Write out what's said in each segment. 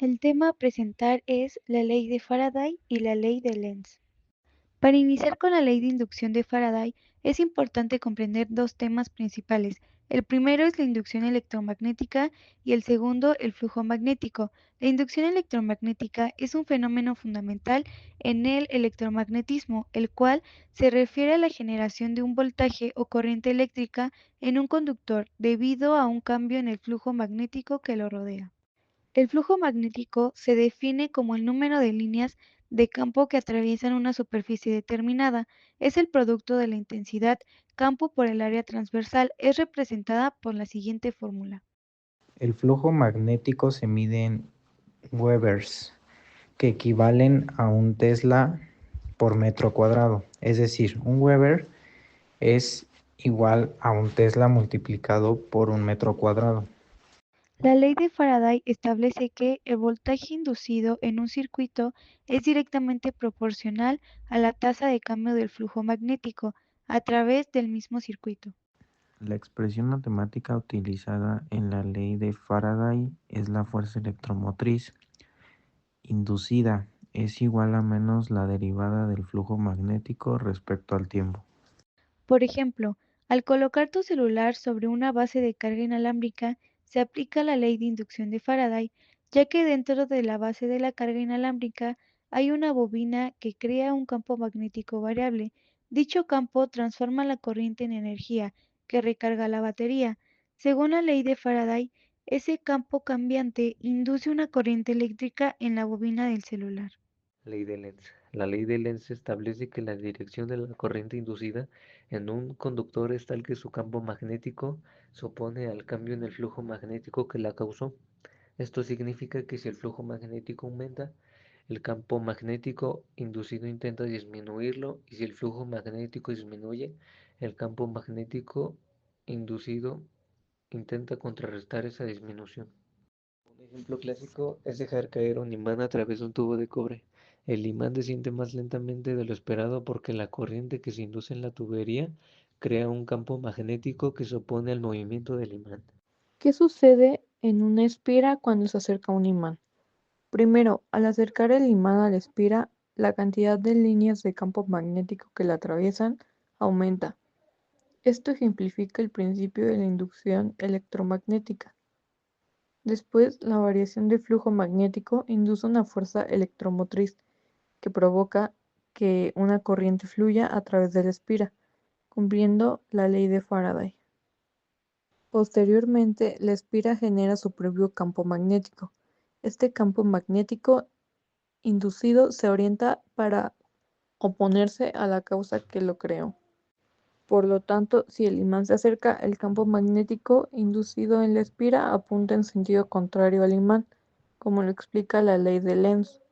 El tema a presentar es la ley de Faraday y la ley de Lenz. Para iniciar con la ley de inducción de Faraday, es importante comprender dos temas principales. El primero es la inducción electromagnética y el segundo el flujo magnético. La inducción electromagnética es un fenómeno fundamental en el electromagnetismo, el cual se refiere a la generación de un voltaje o corriente eléctrica en un conductor debido a un cambio en el flujo magnético que lo rodea. El flujo magnético se define como el número de líneas de campo que atraviesan una superficie determinada. Es el producto de la intensidad campo por el área transversal. Es representada por la siguiente fórmula. El flujo magnético se mide en Webers, que equivalen a un Tesla por metro cuadrado. Es decir, un Weber es igual a un Tesla multiplicado por un metro cuadrado. La ley de Faraday establece que el voltaje inducido en un circuito es directamente proporcional a la tasa de cambio del flujo magnético a través del mismo circuito. La expresión matemática utilizada en la ley de Faraday es la fuerza electromotriz inducida es igual a menos la derivada del flujo magnético respecto al tiempo. Por ejemplo, al colocar tu celular sobre una base de carga inalámbrica, se aplica la ley de inducción de Faraday, ya que dentro de la base de la carga inalámbrica hay una bobina que crea un campo magnético variable. Dicho campo transforma la corriente en energía, que recarga la batería. Según la ley de Faraday, ese campo cambiante induce una corriente eléctrica en la bobina del celular. Ley de Lenz. La ley de Lenz establece que la dirección de la corriente inducida en un conductor es tal que su campo magnético se opone al cambio en el flujo magnético que la causó. Esto significa que si el flujo magnético aumenta, el campo magnético inducido intenta disminuirlo y si el flujo magnético disminuye, el campo magnético inducido intenta contrarrestar esa disminución. Un ejemplo clásico es dejar caer un imán a través de un tubo de cobre. El imán desciende más lentamente de lo esperado porque la corriente que se induce en la tubería crea un campo magnético que se opone al movimiento del imán. ¿Qué sucede en una espira cuando se acerca un imán? Primero, al acercar el imán a la espira, la cantidad de líneas de campo magnético que la atraviesan aumenta. Esto ejemplifica el principio de la inducción electromagnética. Después, la variación de flujo magnético induce una fuerza electromotriz que provoca que una corriente fluya a través de la espira, cumpliendo la ley de Faraday. Posteriormente, la espira genera su propio campo magnético. Este campo magnético inducido se orienta para oponerse a la causa que lo creó. Por lo tanto, si el imán se acerca, el campo magnético inducido en la espira apunta en sentido contrario al imán, como lo explica la ley de Lenz.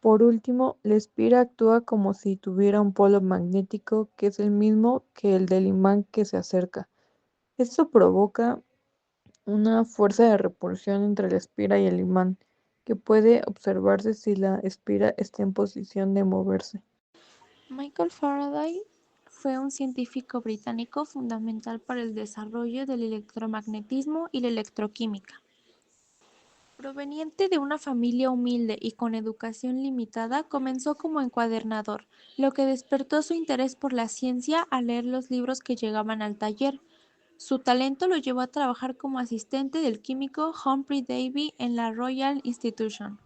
Por último, la espira actúa como si tuviera un polo magnético que es el mismo que el del imán que se acerca. Esto provoca una fuerza de repulsión entre la espira y el imán, que puede observarse si la espira está en posición de moverse. Michael Faraday fue un científico británico fundamental para el desarrollo del electromagnetismo y la electroquímica. Proveniente de una familia humilde y con educación limitada, comenzó como encuadernador, lo que despertó su interés por la ciencia al leer los libros que llegaban al taller. Su talento lo llevó a trabajar como asistente del químico Humphrey Davy en la Royal Institution.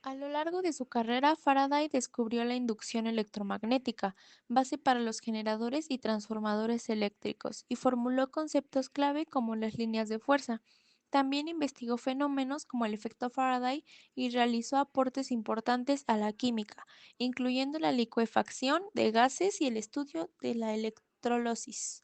A lo largo de su carrera, Faraday descubrió la inducción electromagnética, base para los generadores y transformadores eléctricos, y formuló conceptos clave como las líneas de fuerza. También investigó fenómenos como el efecto Faraday y realizó aportes importantes a la química, incluyendo la licuefacción de gases y el estudio de la electrolisis.